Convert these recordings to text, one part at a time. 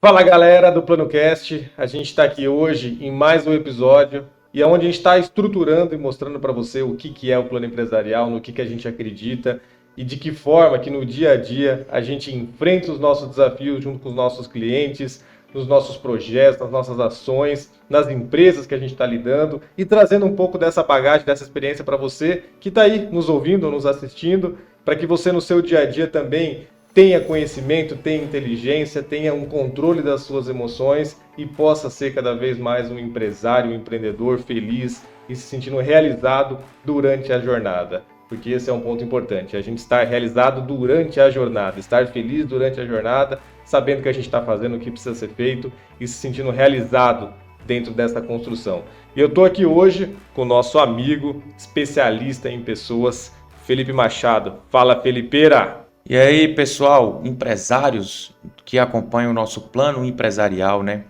Fala galera do PlanoCast, a gente está aqui hoje em mais um episódio e é onde a gente está estruturando e mostrando para você o que é o plano empresarial, no que a gente acredita e de que forma que no dia a dia a gente enfrenta os nossos desafios junto com os nossos clientes, nos nossos projetos, nas nossas ações, nas empresas que a gente está lidando e trazendo um pouco dessa bagagem, dessa experiência para você que está aí nos ouvindo, nos assistindo, para que você no seu dia a dia também tenha conhecimento, tenha inteligência, tenha um controle das suas emoções e possa ser cada vez mais um empresário, um empreendedor feliz e se sentindo realizado durante a jornada. Porque esse é um ponto importante, a gente estar realizado durante a jornada, estar feliz durante a jornada, sabendo que a gente está fazendo o que precisa ser feito e se sentindo realizado dentro dessa construção. E eu estou aqui hoje com o nosso amigo, especialista em pessoas, Felipe Machado. Fala, Felipeira! E aí, pessoal, empresários que acompanham o nosso plano empresarial, né?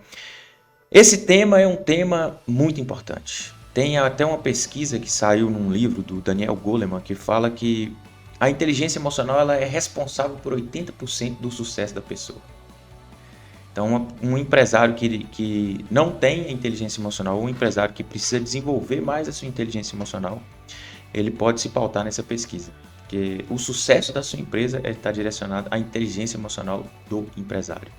Esse tema é um tema muito importante. Tem até uma pesquisa que saiu num livro do Daniel Goleman que fala que a inteligência emocional ela é responsável por 80% do sucesso da pessoa. Então, um empresário que não tem inteligência emocional, um empresário que precisa desenvolver mais a sua inteligência emocional, ele pode se pautar nessa pesquisa. Porque o sucesso da sua empresa está direcionado à inteligência emocional do empresário.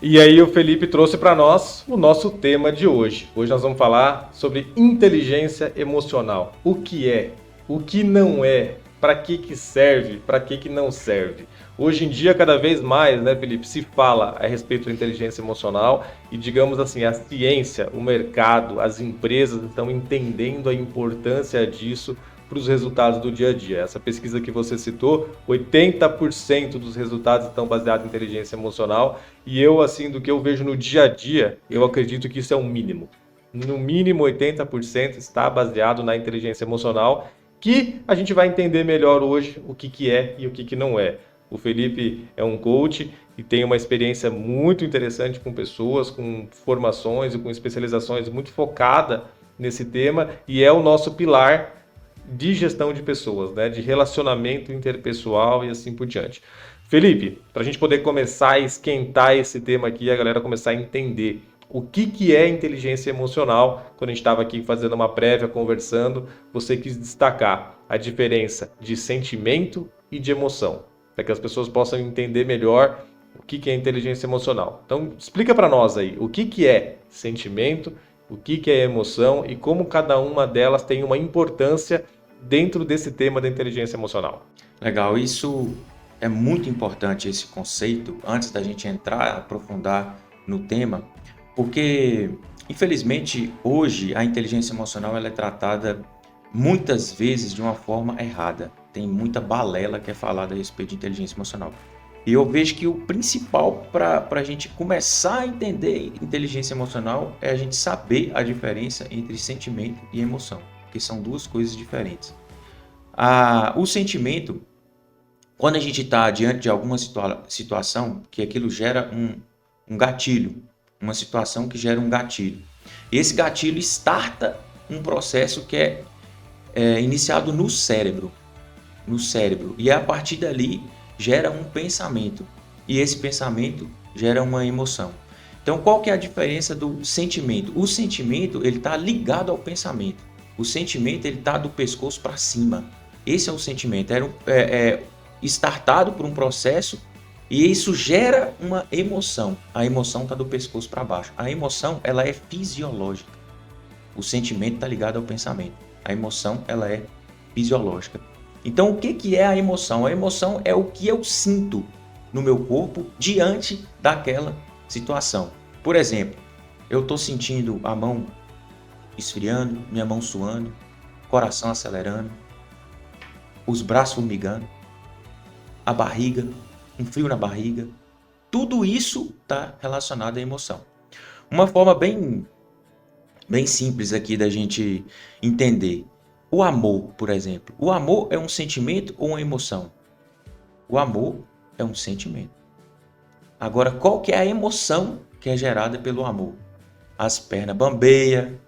E aí o Felipe trouxe para nós o nosso tema de hoje. Hoje nós vamos falar sobre inteligência emocional. O que é? O que não é? Para que serve? Para que não serve? Hoje em dia, cada vez mais, né, Felipe, se fala a respeito da inteligência emocional e, digamos assim, a ciência, o mercado, as empresas estão entendendo a importância disso para os resultados do dia a dia. Essa pesquisa que você citou, 80% dos resultados estão baseados em inteligência emocional e eu, assim, do que eu vejo no dia a dia, eu acredito que isso é um mínimo. No mínimo 80% está baseado na inteligência emocional, que a gente vai entender melhor hoje o que é e o que não é. O Felipe é um coach e tem uma experiência muito interessante com pessoas, com formações e com especializações muito focada nesse tema e é o nosso pilar de gestão de pessoas, né, de relacionamento interpessoal e assim por diante. Felipe, para a gente poder começar a esquentar esse tema aqui, a galera começar a entender o que é inteligência emocional, quando a gente estava aqui fazendo uma prévia, conversando, você quis destacar a diferença de sentimento e de emoção, para que as pessoas possam entender melhor o que é inteligência emocional. Então, explica para nós aí o que é sentimento, o que é emoção e como cada uma delas tem uma importância dentro desse tema da inteligência emocional. Legal, isso é muito importante esse conceito antes da gente entrar, aprofundar no tema, porque infelizmente hoje a inteligência emocional ela é tratada muitas vezes de uma forma errada. Tem muita balela que é falada a respeito de inteligência emocional. E eu vejo que o principal para a gente começar a entender inteligência emocional é a gente saber a diferença entre sentimento e emoção, porque são duas coisas diferentes. O sentimento, quando a gente está diante de alguma situação, que aquilo gera um gatilho, uma situação que gera um gatilho. Esse gatilho starta um processo que é iniciado no cérebro, e a partir dali gera um pensamento, e esse pensamento gera uma emoção. Então, qual que é a diferença do sentimento? O sentimento ele está ligado ao pensamento. O sentimento ele está do pescoço para cima. Esse é o sentimento. É startado por um processo e isso gera uma emoção. A emoção está do pescoço para baixo. A emoção ela é fisiológica. O sentimento está ligado ao pensamento. A emoção ela é fisiológica. Então, o que é a emoção? A emoção é o que eu sinto no meu corpo diante daquela situação. Por exemplo, eu estou sentindo a mão esfriando, minha mão suando, coração acelerando, os braços formigando, a barriga, um frio na barriga. Tudo isso está relacionado à emoção. Uma forma bem simples aqui da gente entender. O amor, por exemplo. O amor é um sentimento ou uma emoção? O amor é um sentimento. Agora, qual que é a emoção que é gerada pelo amor? As pernas bambeiam,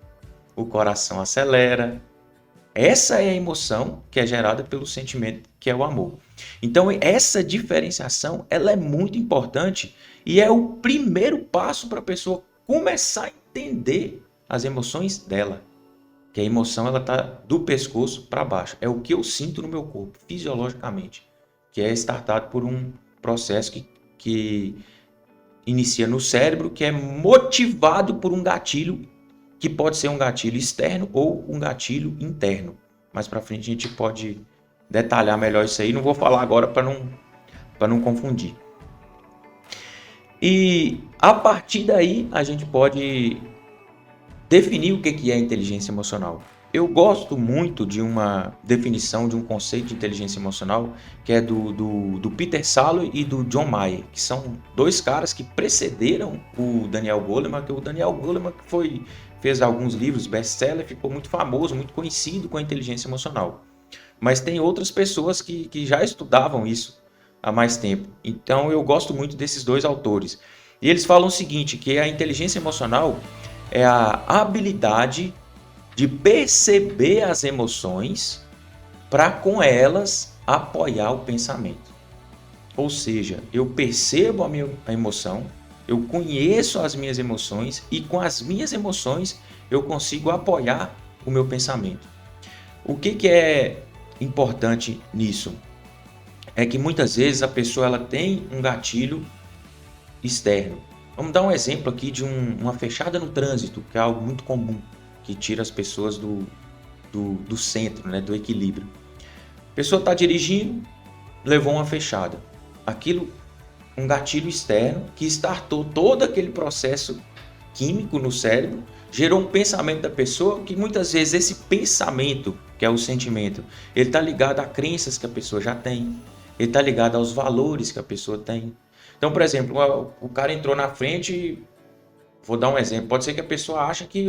o coração acelera, Essa é a emoção que é gerada pelo sentimento, que é o amor. Então, essa diferenciação, ela é muito importante e é o primeiro passo para a pessoa começar a entender as emoções dela. Que a emoção, ela tá do pescoço para baixo. É o que eu sinto no meu corpo, fisiologicamente. Que é startado por um processo que inicia no cérebro, que é motivado por um gatilho, que pode ser um gatilho externo ou um gatilho interno. Mais para frente a gente pode detalhar melhor isso aí. Não vou falar agora para não confundir. E a partir daí a gente pode definir o que é inteligência emocional. Eu gosto muito de uma definição de um conceito de inteligência emocional que é do Peter Salo e do John Mayer, que são dois caras que precederam o Daniel Goleman, que o Daniel Goleman fez alguns livros best-seller, ficou muito famoso, muito conhecido com a inteligência emocional. Mas tem outras pessoas que já estudavam isso há mais tempo. Então eu gosto muito desses dois autores. E eles falam o seguinte, que a inteligência emocional é a habilidade de perceber as emoções para com elas apoiar o pensamento. Ou seja, eu percebo a emoção, eu conheço as minhas emoções e com as minhas emoções eu consigo apoiar o meu pensamento. O que é importante nisso? É que muitas vezes a pessoa ela tem um gatilho externo. Vamos dar um exemplo aqui de uma fechada no trânsito, que é algo muito comum, que tira as pessoas do centro, né, do equilíbrio. A pessoa está dirigindo, levou uma fechada. Aquilo, um gatilho externo que startou todo aquele processo químico no cérebro, gerou um pensamento da pessoa que muitas vezes esse pensamento, que é o sentimento, ele está ligado a crenças que a pessoa já tem, ele está ligado aos valores que a pessoa tem. Então, por exemplo, o cara entrou na frente, vou dar um exemplo, pode ser que a pessoa ache que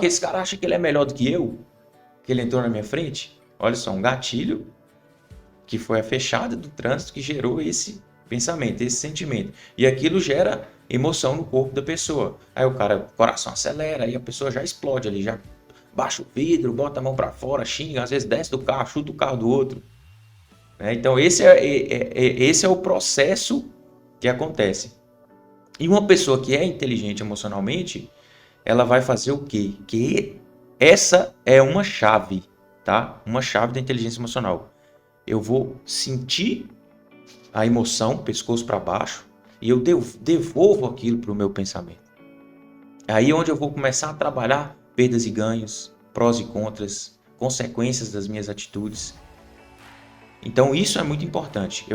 esse cara acha que ele é melhor do que eu, que ele entrou na minha frente. Olha só, um gatilho que foi a fechada do trânsito que gerou esse pensamento, esse sentimento. E aquilo gera emoção no corpo da pessoa. Aí o coração acelera, aí a pessoa já explode ali, já baixa o vidro, bota a mão para fora, xinga, às vezes desce do carro, chuta o carro do outro. Então esse é o processo que acontece. E uma pessoa que é inteligente emocionalmente, ela vai fazer o quê? Que essa é uma chave, tá? Uma chave da inteligência emocional. Eu vou sentir a emoção, pescoço para baixo, e eu devolvo aquilo para o meu pensamento. Aí é onde eu vou começar a trabalhar perdas e ganhos, prós e contras, consequências das minhas atitudes. Então isso é muito importante.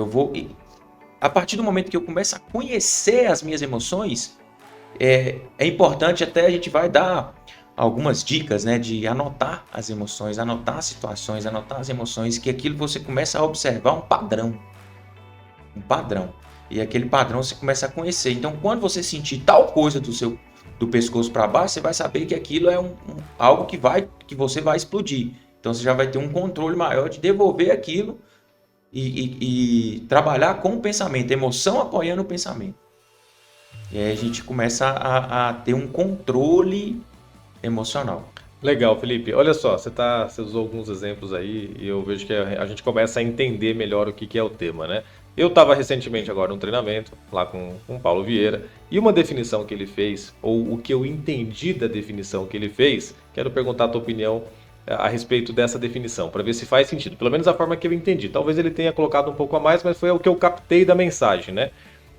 A partir do momento que eu começo a conhecer as minhas emoções, é importante, até a gente vai dar algumas dicas, né, de anotar as emoções, anotar as situações, anotar as emoções, que aquilo você começa a observar um padrão. E aquele padrão você começa a conhecer. Então, quando você sentir tal coisa do pescoço para baixo, você vai saber que aquilo é algo que você vai explodir. Então, você já vai ter um controle maior de devolver aquilo e trabalhar com o pensamento, emoção apoiando o pensamento. E aí a gente começa a ter um controle emocional. Legal, Felipe. Olha só, você usou alguns exemplos aí e eu vejo que a gente começa a entender melhor o que é o tema, né? Eu estava recentemente agora num treinamento lá com o Paulo Vieira e uma definição que ele fez, ou o que eu entendi da definição que ele fez, quero perguntar a tua opinião a respeito dessa definição, para ver se faz sentido, pelo menos a forma que eu entendi. Talvez ele tenha colocado um pouco a mais, mas foi o que eu captei da mensagem, né?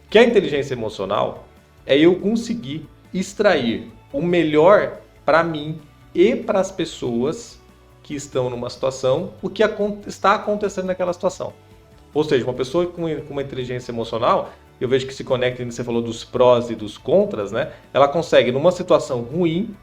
Que a inteligência emocional é eu conseguir extrair o melhor para mim e para as pessoas que estão numa situação, o que está acontecendo naquela situação. Ou seja, uma pessoa com uma inteligência emocional, eu vejo que se conecta, você falou dos prós e dos contras, né? Ela consegue, numa situação ruim,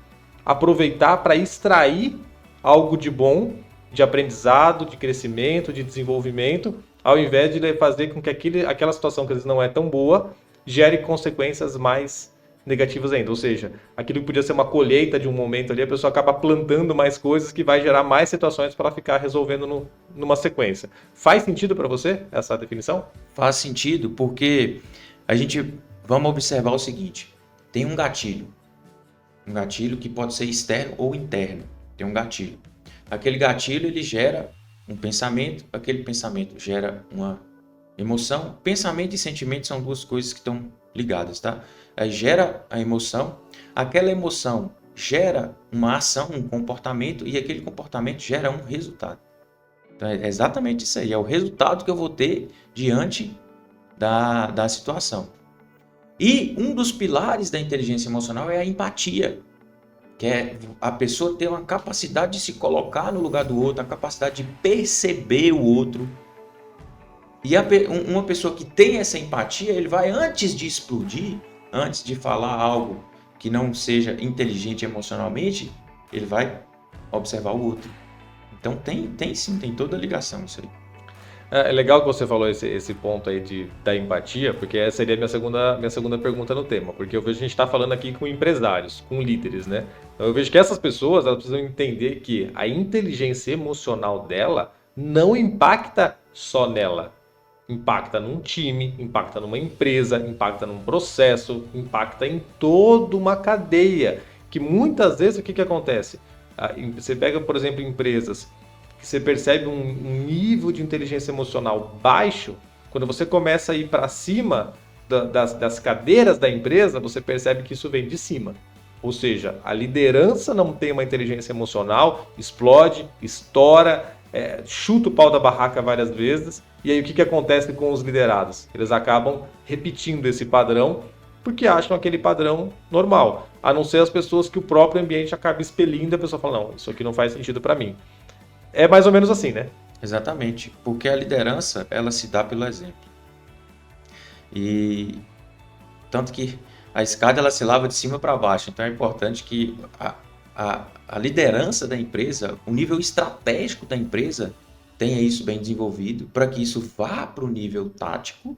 aproveitar para extrair algo de bom, de aprendizado, de crescimento, de desenvolvimento, ao invés de fazer com que aquela situação que às vezes não é tão boa, gere consequências mais negativas ainda. Ou seja, aquilo que podia ser uma colheita de um momento ali, a pessoa acaba plantando mais coisas que vai gerar mais situações para ela ficar resolvendo numa sequência. Faz sentido para você essa definição? Faz sentido porque vamos observar o seguinte, tem um gatilho que pode ser externo ou interno, tem um gatilho. aquele gatilho ele gera um pensamento, aquele pensamento gera uma emoção. Pensamento e sentimento são duas coisas que estão ligadas, tá? Aí gera a emoção, aquela emoção gera uma ação, um comportamento, e aquele comportamento gera um resultado. Então é exatamente isso aí, é o resultado que eu vou ter diante da situação. E um dos pilares da inteligência emocional é a empatia, que é a pessoa ter uma capacidade de se colocar no lugar do outro, a capacidade de perceber o outro. E uma pessoa que tem essa empatia, ele vai, antes de explodir, antes de falar algo que não seja inteligente emocionalmente, ele vai observar o outro. Então tem sim, tem toda a ligação isso aí. É legal que você falou esse ponto aí da empatia, porque essa seria a minha segunda pergunta no tema, porque eu vejo que a gente está falando aqui com empresários, com líderes, né? Então eu vejo que essas pessoas, elas precisam entender que a inteligência emocional dela não impacta só nela. Impacta num time, impacta numa empresa, impacta num processo, impacta em toda uma cadeia. Que muitas vezes o que acontece? Você pega, por exemplo, empresas que você percebe um nível de inteligência emocional baixo, quando você começa a ir para cima das cadeiras da empresa, você percebe que isso vem de cima. Ou seja, a liderança não tem uma inteligência emocional, explode, estoura, chuta o pau da barraca várias vezes. E aí o que acontece com os liderados? Eles acabam repetindo esse padrão porque acham aquele padrão normal. A não ser as pessoas que o próprio ambiente acaba expelindo e a pessoa fala, não, isso aqui não faz sentido para mim. É mais ou menos assim, né? Exatamente, porque a liderança, ela se dá pelo exemplo. E tanto que a escada, ela se lava de cima para baixo. Então é importante que a liderança da empresa, o nível estratégico da empresa, tenha isso bem desenvolvido, para que isso vá para o nível tático,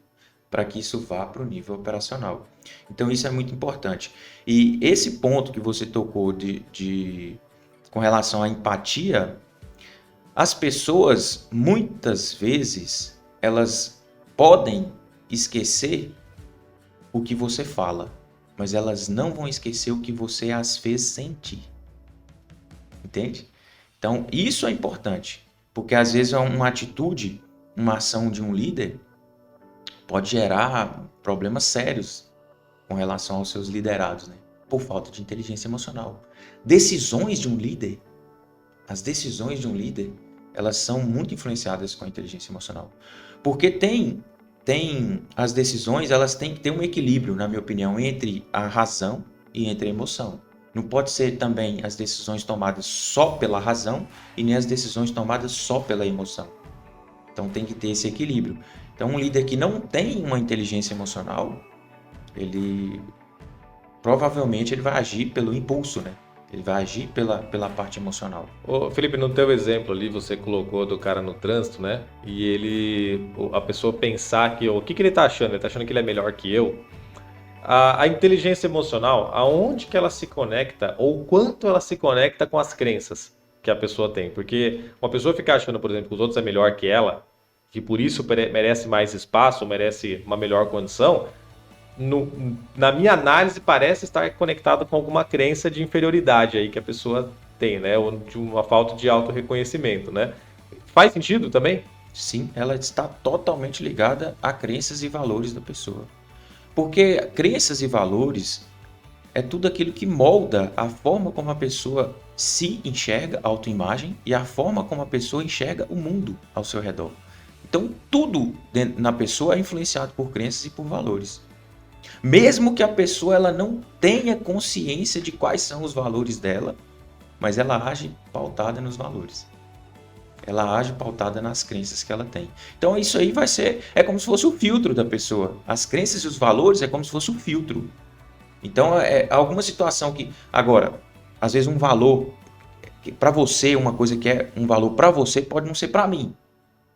para que isso vá para o nível operacional. Então isso é muito importante. E esse ponto que você tocou com relação à empatia, as pessoas, muitas vezes, elas podem esquecer o que você fala, mas elas não vão esquecer o que você as fez sentir. Entende? Então, isso é importante, porque às vezes uma atitude, uma ação de um líder pode gerar problemas sérios com relação aos seus liderados, né? Por falta de inteligência emocional. Decisões de um líder, as decisões de um líder, elas são muito influenciadas com a inteligência emocional. Porque tem as decisões, elas têm que ter um equilíbrio, na minha opinião, entre a razão e entre a emoção. Não pode ser também as decisões tomadas só pela razão e nem as decisões tomadas só pela emoção. Então tem que ter esse equilíbrio. Então um líder que não tem uma inteligência emocional, ele provavelmente ele vai agir pelo impulso, né? Ele vai agir pela parte emocional. Ô, Felipe, no teu exemplo ali, você colocou do cara no trânsito, né? E a pessoa pensar que o que ele tá achando? Ele tá achando que ele é melhor que eu? A inteligência emocional, aonde que ela se conecta ou quanto ela se conecta com as crenças que a pessoa tem? Porque uma pessoa ficar achando, por exemplo, que os outros é melhor que ela, que por isso merece mais espaço, merece uma melhor condição, na minha análise parece estar conectado com alguma crença de inferioridade aí que a pessoa tem, né? Ou de uma falta de autorreconhecimento, né? Faz sentido também? Sim, ela está totalmente ligada a crenças e valores da pessoa. Porque crenças e valores é tudo aquilo que molda a forma como a pessoa se enxerga, a autoimagem, e a forma como a pessoa enxerga o mundo ao seu redor. Então, tudo na pessoa é influenciado por crenças e por valores. Mesmo que a pessoa ela não tenha consciência de quais são os valores dela, mas ela age pautada nos valores. Ela age pautada nas crenças que ela tem. Então isso aí é como se fosse o filtro da pessoa. As crenças e os valores é como se fosse o filtro. Então é alguma situação que, agora, às vezes um valor, para você, uma coisa que é um valor para você pode não ser para mim.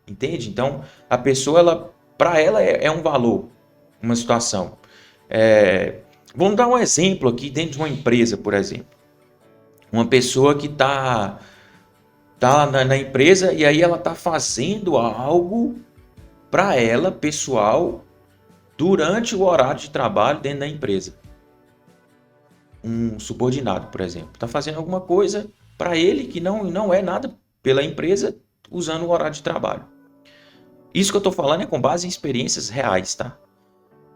Entende? Então a pessoa, para ela é um valor, uma situação. Vamos dar um exemplo aqui dentro de uma empresa, por exemplo. Uma pessoa que está na empresa e aí ela está fazendo algo para ela, pessoal, durante o horário de trabalho dentro da empresa. Um subordinado, por exemplo, está fazendo alguma coisa para ele que não é nada pela empresa usando o horário de trabalho. Isso que eu estou falando é com base em experiências reais, tá?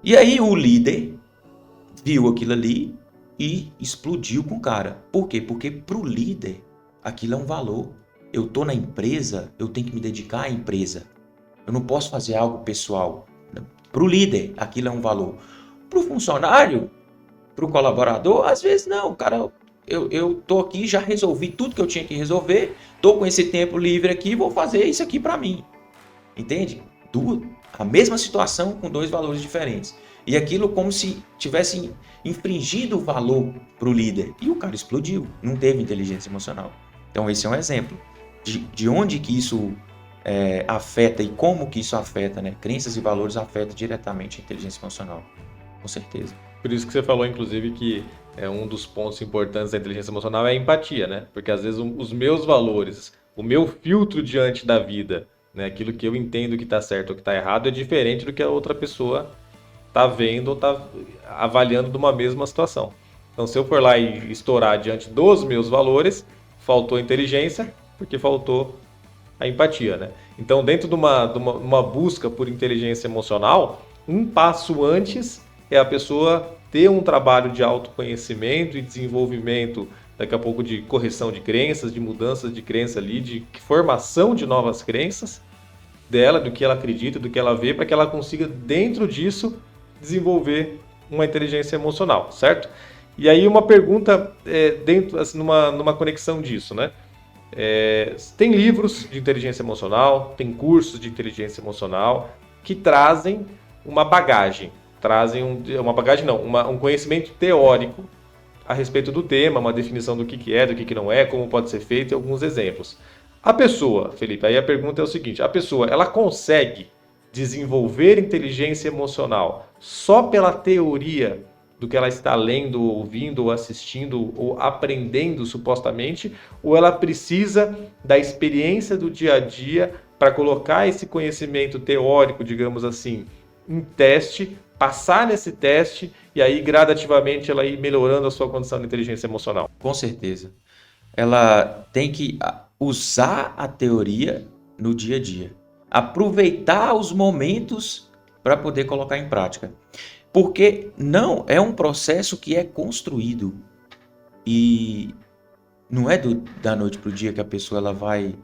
E aí o líder viu aquilo ali e explodiu com o cara. Por quê? Porque para o líder aquilo é um valor. Eu estou na empresa, eu tenho que me dedicar à empresa. Eu não posso fazer algo pessoal. Para o líder aquilo é um valor. Para o funcionário, para o colaborador, às vezes não, cara. Eu tô aqui, já resolvi tudo que eu tinha que resolver, tô com esse tempo livre aqui, vou fazer isso aqui para mim. Entende? A mesma situação com dois valores diferentes. E aquilo como se tivesse infringido o valor para o líder. E o cara explodiu, não teve inteligência emocional. Então esse é um exemplo de onde que isso afeta e como que isso afeta, né? Crenças e valores afetam diretamente a inteligência emocional, com certeza. Por isso que você falou, inclusive, que um dos pontos importantes da inteligência emocional é a empatia, né? Porque às vezes os meus valores, o meu filtro diante da vida, né? Aquilo que eu entendo que está certo ou que está errado é diferente do que a outra pessoa está vendo ou está avaliando de uma mesma situação. Então, se eu for lá e estourar diante dos meus valores, faltou inteligência, porque faltou a empatia, né? Então, dentro de uma busca por inteligência emocional, um passo antes é a pessoa ter um trabalho de autoconhecimento e desenvolvimento, daqui a pouco de correção de crenças, de mudanças de crença ali, de formação de novas crenças dela, do que ela acredita, do que ela vê, para que ela consiga, dentro disso, desenvolver uma inteligência emocional, certo? E aí uma pergunta dentro, assim, numa conexão disso, né? Tem livros de inteligência emocional, tem cursos de inteligência emocional que trazem uma bagagem, um conhecimento teórico a respeito do tema, uma definição do que é, do que não é, como pode ser feito e alguns exemplos. A pessoa, Felipe, aí a pergunta é o seguinte, a pessoa, ela consegue desenvolver inteligência emocional só pela teoria do que ela está lendo, ouvindo, ou assistindo, ou aprendendo supostamente, ou ela precisa da experiência do dia a dia para colocar esse conhecimento teórico, digamos assim, em teste, passar nesse teste e aí gradativamente ela ir melhorando a sua condição de inteligência emocional? Com certeza. Ela tem que usar a teoria no dia a dia. Aproveitar os momentos para poder colocar em prática. Porque não é um processo que é construído. E não é da noite para o dia que a pessoa ela vai...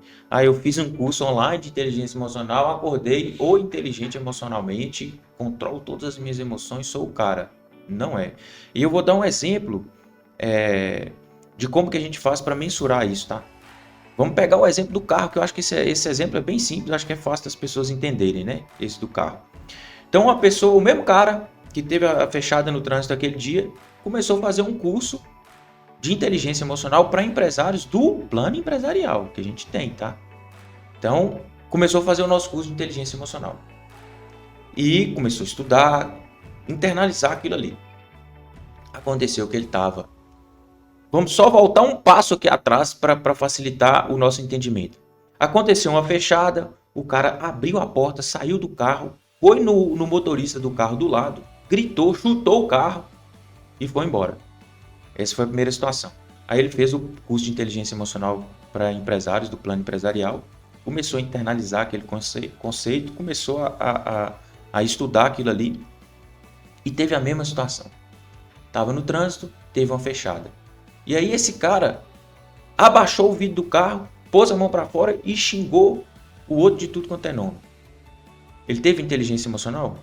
eu fiz um curso online de inteligência emocional, acordei ou inteligente emocionalmente, controlo todas as minhas emoções, sou o cara. Não é. E eu vou dar um exemplo de como que a gente faz para mensurar isso, tá? Vamos pegar o exemplo do carro, que eu acho que esse exemplo é bem simples, acho que é fácil das pessoas entenderem, né? Esse do carro. Então, uma pessoa, o mesmo cara que teve a fechada no trânsito aquele dia, começou a fazer um curso de inteligência emocional para empresários do plano empresarial que a gente tem, tá? Então, começou a fazer o nosso curso de inteligência emocional. E começou a estudar, internalizar aquilo ali. Aconteceu que ele estava... Vamos só voltar um passo aqui atrás para facilitar o nosso entendimento. Aconteceu uma fechada, o cara abriu a porta, saiu do carro, foi no motorista do carro do lado, gritou, chutou o carro e foi embora. Essa foi a primeira situação. Aí ele fez o curso de inteligência emocional para empresários do plano empresarial, começou a internalizar aquele conceito, começou a estudar aquilo ali e teve a mesma situação. Estava no trânsito, teve uma fechada. E aí esse cara abaixou o vidro do carro, pôs a mão para fora e xingou o outro de tudo quanto é nome. Ele teve inteligência emocional?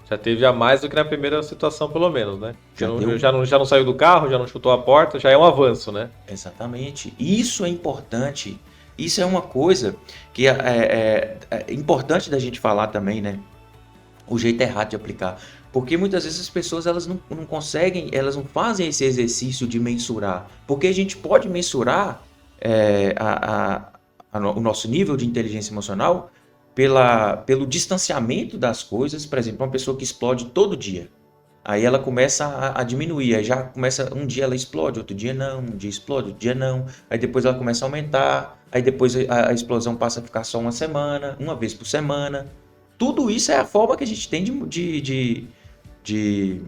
Já teve a mais do que na primeira situação, pelo menos, né? Já não saiu do carro, já não chutou a porta, já é um avanço, né? Exatamente. Isso é importante. Isso é uma coisa que é importante da gente falar também, né? O jeito errado de aplicar. Porque muitas vezes as pessoas elas não conseguem, elas não fazem esse exercício de mensurar. Porque a gente pode mensurar o nosso nível de inteligência emocional pelo distanciamento das coisas. Por exemplo, uma pessoa que explode todo dia. Aí ela começa a diminuir, aí já começa, um dia ela explode, outro dia não, um dia explode, outro dia não. Aí depois ela começa a aumentar, aí depois a explosão passa a ficar só uma vez por semana. Tudo isso é a forma que a gente tem de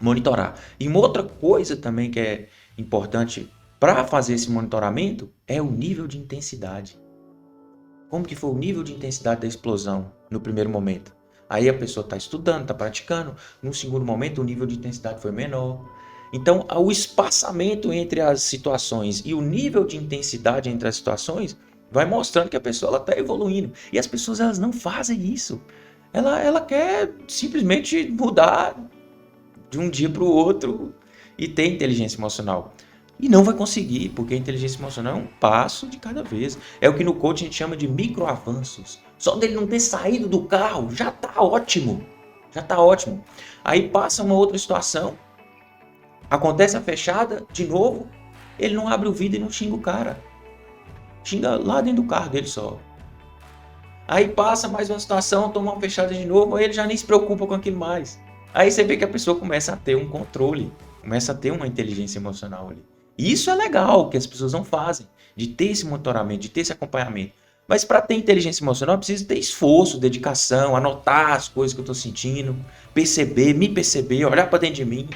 monitorar. E uma outra coisa também que é importante para fazer esse monitoramento é o nível de intensidade. Como que foi o nível de intensidade da explosão no primeiro momento? Aí a pessoa está estudando, está praticando. No segundo momento, o nível de intensidade foi menor. Então, o espaçamento entre as situações e o nível de intensidade entre as situações vai mostrando que a pessoa está evoluindo. E as pessoas elas não fazem isso. Ela quer simplesmente mudar de um dia para o outro e ter inteligência emocional. E não vai conseguir, porque a inteligência emocional é um passo de cada vez. É o que no coaching a gente chama de microavanços. Só dele não ter saído do carro já está ótimo. Já está ótimo. Aí passa uma outra situação, acontece a fechada de novo, ele não abre o vidro e não xinga o cara. Xinga lá dentro do carro dele só. Aí passa mais uma situação, toma uma fechada de novo, aí ele já nem se preocupa com aquilo mais. Aí você vê que a pessoa começa a ter um controle, começa a ter uma inteligência emocional ali. E isso é legal, que as pessoas não fazem, de ter esse monitoramento, de ter esse acompanhamento. Mas para ter inteligência emocional, precisa ter esforço, dedicação, anotar as coisas que eu estou sentindo, perceber, me perceber, olhar para dentro de mim.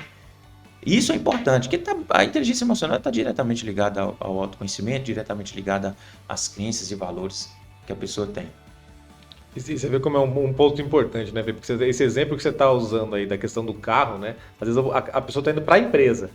Isso é importante, porque a inteligência emocional está diretamente ligada ao autoconhecimento, diretamente ligada às crenças e valores que a pessoa tem. E você vê como é um ponto importante, né? Porque esse exemplo que você está usando aí da questão do carro, né? Às vezes a pessoa está indo para a empresa,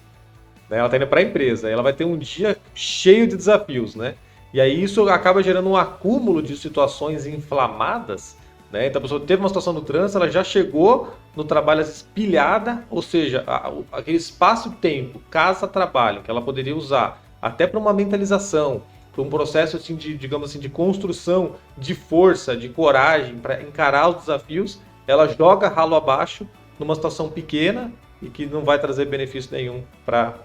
né? Ela está indo para a empresa, ela vai ter um dia cheio de desafios, né? E aí isso acaba gerando um acúmulo de situações inflamadas, né? Então a pessoa teve uma situação no trânsito, ela já chegou no trabalho pilhada, ou seja, aquele espaço-tempo, casa-trabalho, que ela poderia usar até para uma mentalização, para um processo assim, digamos assim, de construção de força, de coragem para encarar os desafios, ela joga ralo abaixo numa situação pequena e que não vai trazer benefício nenhum para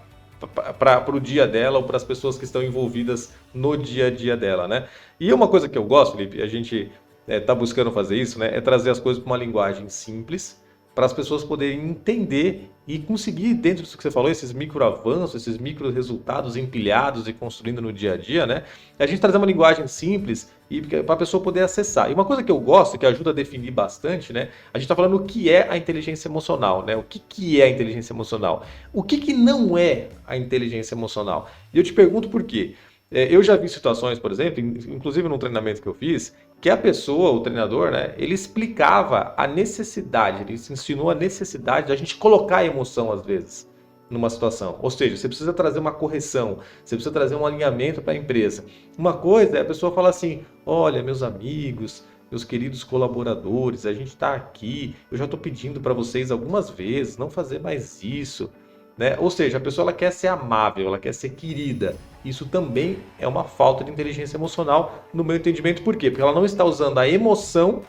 o dia dela ou para as pessoas que estão envolvidas no dia a dia dela, né? E uma coisa que eu gosto, Felipe, a gente está buscando fazer isso, né? É trazer as coisas para uma linguagem simples, para as pessoas poderem entender e conseguir, dentro disso que você falou, esses micro avanços, esses micro resultados empilhados e construindo no dia a dia, né? A gente trazer uma linguagem simples e para a pessoa poder acessar. E uma coisa que eu gosto, que ajuda a definir bastante, né? A gente está falando o que é a inteligência emocional, né? O que é a inteligência emocional? O que não é a inteligência emocional? E eu te pergunto por quê. Eu já vi situações, por exemplo, inclusive num treinamento que eu fiz, que a pessoa, o treinador, né, ele explicava a necessidade, ele ensinou a necessidade da gente colocar a emoção às vezes numa situação. Ou seja, você precisa trazer uma correção, você precisa trazer um alinhamento para a empresa. Uma coisa é a pessoa falar assim: olha, meus amigos, meus queridos colaboradores, a gente está aqui, eu já estou pedindo para vocês algumas vezes não fazer mais isso. Né? Ou seja, a pessoa ela quer ser amável, ela quer ser querida. Isso também é uma falta de inteligência emocional, no meu entendimento. Por quê? Porque ela não está usando a emoção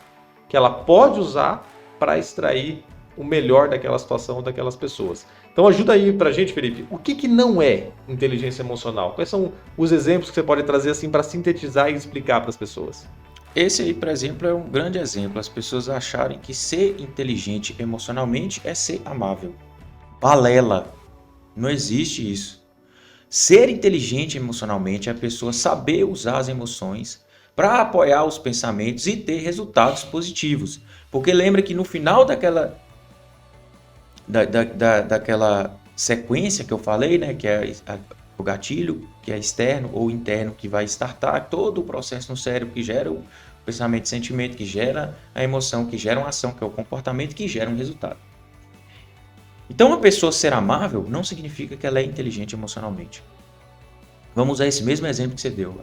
que ela pode usar para extrair o melhor daquela situação, daquelas pessoas. Então ajuda aí pra gente, Felipe. O que não é inteligência emocional? Quais são os exemplos que você pode trazer assim para sintetizar e explicar para as pessoas? Esse aí, por exemplo, é um grande exemplo. As pessoas acharem que ser inteligente emocionalmente é ser amável. Balela. Não existe isso. Ser inteligente emocionalmente é a pessoa saber usar as emoções para apoiar os pensamentos e ter resultados positivos. Porque lembra que no final daquela sequência que eu falei, né, que é o gatilho, que é externo ou interno, que vai startar todo o processo no cérebro que gera o pensamento e sentimento, que gera a emoção, que gera uma ação, que é o comportamento, que gera um resultado. Então, uma pessoa ser amável não significa que ela é inteligente emocionalmente. Vamos usar esse mesmo exemplo que você deu.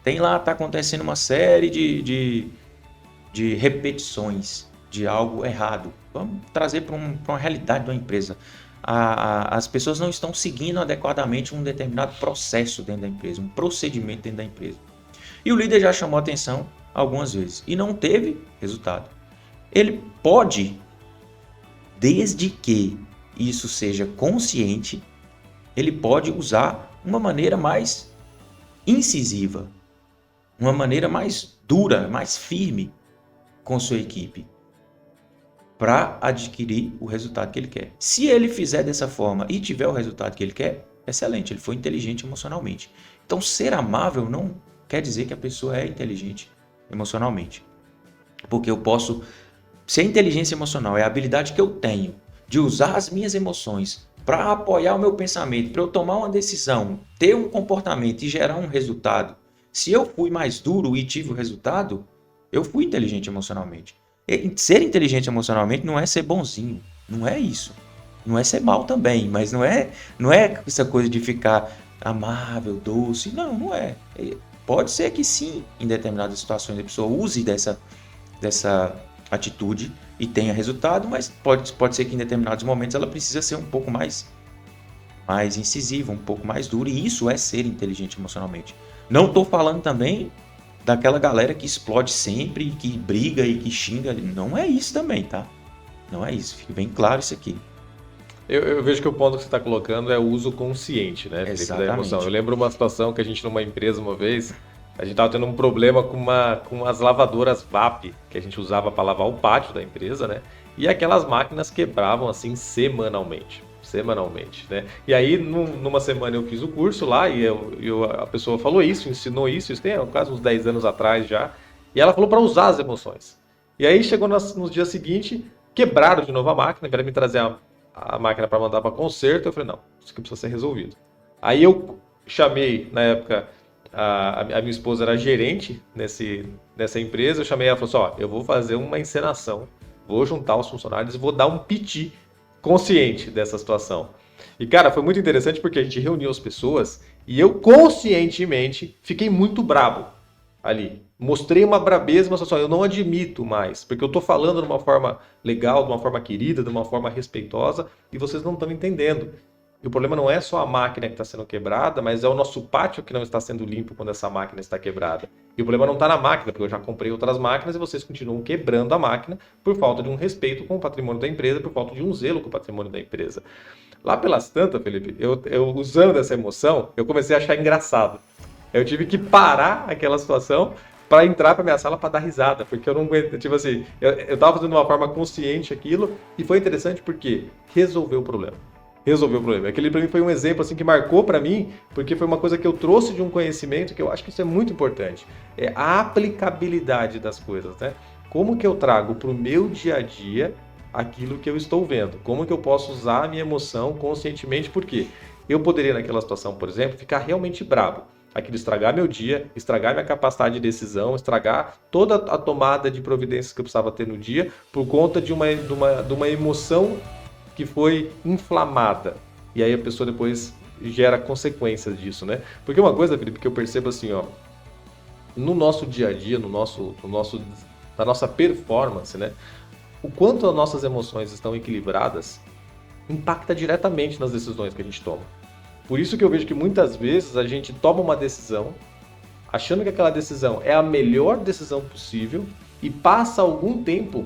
Tem lá, está acontecendo uma série de repetições de algo errado. Vamos trazer para uma realidade de uma empresa. As pessoas não estão seguindo adequadamente um determinado processo dentro da empresa, um procedimento dentro da empresa. E o líder já chamou a atenção algumas vezes e não teve resultado. Ele pode, desde que isso seja consciente, ele pode usar uma maneira mais incisiva, uma maneira mais dura, mais firme com sua equipe para adquirir o resultado que ele quer. Se ele fizer dessa forma e tiver o resultado que ele quer, excelente, ele foi inteligente emocionalmente. Então, ser amável não quer dizer que a pessoa é inteligente emocionalmente. Porque eu posso... Se a inteligência emocional é a habilidade que eu tenho de usar as minhas emoções para apoiar o meu pensamento, para eu tomar uma decisão, ter um comportamento e gerar um resultado. Se eu fui mais duro e tive o resultado, eu fui inteligente emocionalmente. E ser inteligente emocionalmente não é ser bonzinho, não é isso. Não é ser mal também, mas não é essa coisa de ficar amável, doce. Não, não é. Pode ser que sim, em determinadas situações a pessoa use dessa atitude e tenha resultado, mas pode ser que em determinados momentos ela precisa ser um pouco mais incisiva, um pouco mais dura, e isso é ser inteligente emocionalmente. Não estou falando também daquela galera que explode sempre, que briga e que xinga. Não é isso também, tá? Não é isso, fica bem claro isso aqui. Eu vejo que o ponto que você está colocando é o uso consciente, né, Felipe, da emoção. Exatamente. Eu lembro uma situação que a gente, numa empresa uma vez, a gente estava tendo um problema com as lavadoras VAP, que a gente usava para lavar o pátio da empresa, né? E aquelas máquinas quebravam assim semanalmente. Semanalmente, né? E aí, numa semana eu fiz o curso lá e a pessoa falou isso, ensinou isso tem quase uns 10 anos atrás já. E ela falou para usar as emoções. E aí chegou nos dias seguintes, quebraram de novo a máquina, querem me trazer a máquina para mandar para conserto. Eu falei, não, isso aqui precisa ser resolvido. Aí eu chamei, na época, a minha esposa era gerente nessa empresa, eu chamei ela e falei assim, ó, eu vou fazer uma encenação, vou juntar os funcionários e vou dar um piti consciente dessa situação. E, cara, foi muito interessante porque a gente reuniu as pessoas e eu conscientemente fiquei muito brabo ali. Mostrei uma brabeza, uma situação, eu não admito mais, porque eu estou falando de uma forma legal, de uma forma querida, de uma forma respeitosa, e vocês não estão entendendo. E o problema não é só a máquina que está sendo quebrada, mas é o nosso pátio que não está sendo limpo quando essa máquina está quebrada. E o problema não está na máquina, porque eu já comprei outras máquinas e vocês continuam quebrando a máquina por falta de um respeito com o patrimônio da empresa, por falta de um zelo com o patrimônio da empresa. Lá pelas tantas, Felipe, eu usando essa emoção, eu comecei a achar engraçado. Eu tive que parar aquela situação para entrar para minha sala para dar risada, porque eu não aguento, tipo assim, eu tava fazendo de uma forma consciente aquilo e foi interessante porque resolveu o problema. Resolveu o problema. Aquele para mim foi um exemplo assim que marcou para mim, porque foi uma coisa que eu trouxe de um conhecimento que eu acho que isso é muito importante. É a aplicabilidade das coisas, né? Como que eu trago para o meu dia a dia aquilo que eu estou vendo? Como que eu posso usar a minha emoção conscientemente? Porque eu poderia naquela situação, por exemplo, ficar realmente bravo. Aquilo estragar meu dia, estragar minha capacidade de decisão, estragar toda a tomada de providências que eu precisava ter no dia por conta de uma emoção que foi inflamada. E aí a pessoa depois gera consequências disso, né? Porque uma coisa, Felipe, que eu percebo assim, ó, no nosso dia a dia, na nossa performance, né? O quanto as nossas emoções estão equilibradas impacta diretamente nas decisões que a gente toma. Por isso que eu vejo que muitas vezes a gente toma uma decisão achando que aquela decisão é a melhor decisão possível e passa algum tempo,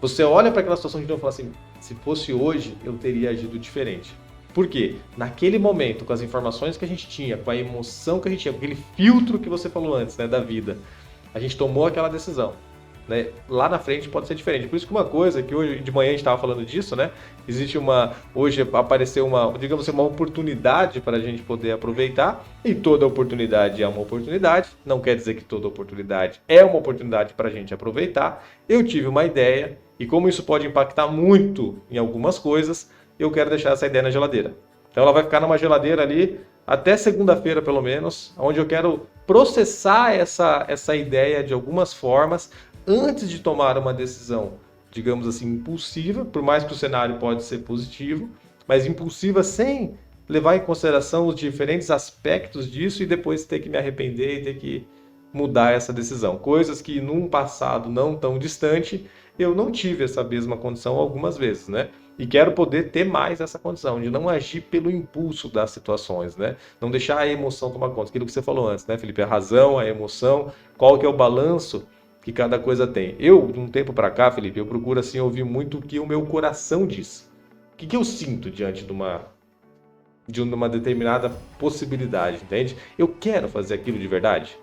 você olha para aquela situação de novo e fala assim, se fosse hoje eu teria agido diferente. Por quê? Naquele momento, com as informações que a gente tinha, com a emoção que a gente tinha, com aquele filtro que você falou antes, né, da vida, a gente tomou aquela decisão. Né? Lá na frente pode ser diferente. Por isso que uma coisa que hoje de manhã a gente estava falando disso, né? Hoje apareceu digamos assim, uma oportunidade para a gente poder aproveitar, e toda oportunidade é uma oportunidade, não quer dizer que toda oportunidade é uma oportunidade para a gente aproveitar. Eu tive uma ideia, e como isso pode impactar muito em algumas coisas, eu quero deixar essa ideia na geladeira. Então ela vai ficar numa geladeira ali até segunda-feira, pelo menos, onde eu quero processar essa ideia de algumas formas, antes de tomar uma decisão, digamos assim, impulsiva, por mais que o cenário pode ser positivo, mas impulsiva sem levar em consideração os diferentes aspectos disso e depois ter que me arrepender e ter que mudar essa decisão. Coisas que num passado não tão distante, eu não tive essa mesma condição algumas vezes, né? E quero poder ter mais essa condição, de não agir pelo impulso das situações, né? Não deixar a emoção tomar conta. Aquilo que você falou antes, né, Felipe? A razão, a emoção, qual que é o balanço que cada coisa tem. Eu, de um tempo para cá, Felipe, eu procuro assim ouvir muito o que o meu coração diz. O que eu sinto diante de uma determinada possibilidade, entende? Eu quero fazer aquilo de verdade.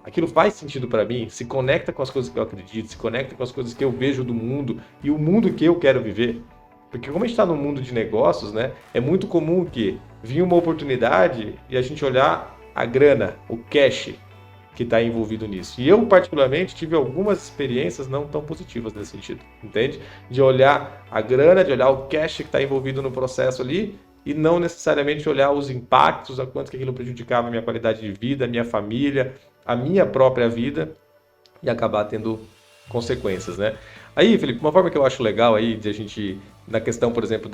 Aquilo faz sentido para mim, se conecta com as coisas que eu acredito, se conecta com as coisas que eu vejo do mundo e o mundo que eu quero viver. Porque como a gente está no mundo de negócios, né, é muito comum que vinha uma oportunidade e a gente olhar a grana, o cash, que está envolvido nisso. E eu, particularmente, tive algumas experiências não tão positivas nesse sentido, entende? De olhar a grana, de olhar o cash que está envolvido no processo ali e não necessariamente olhar os impactos, a quanto que aquilo prejudicava a minha qualidade de vida, a minha família, a minha própria vida e acabar tendo consequências, né? Aí, Felipe, uma forma que eu acho legal aí de a gente, na questão, por exemplo,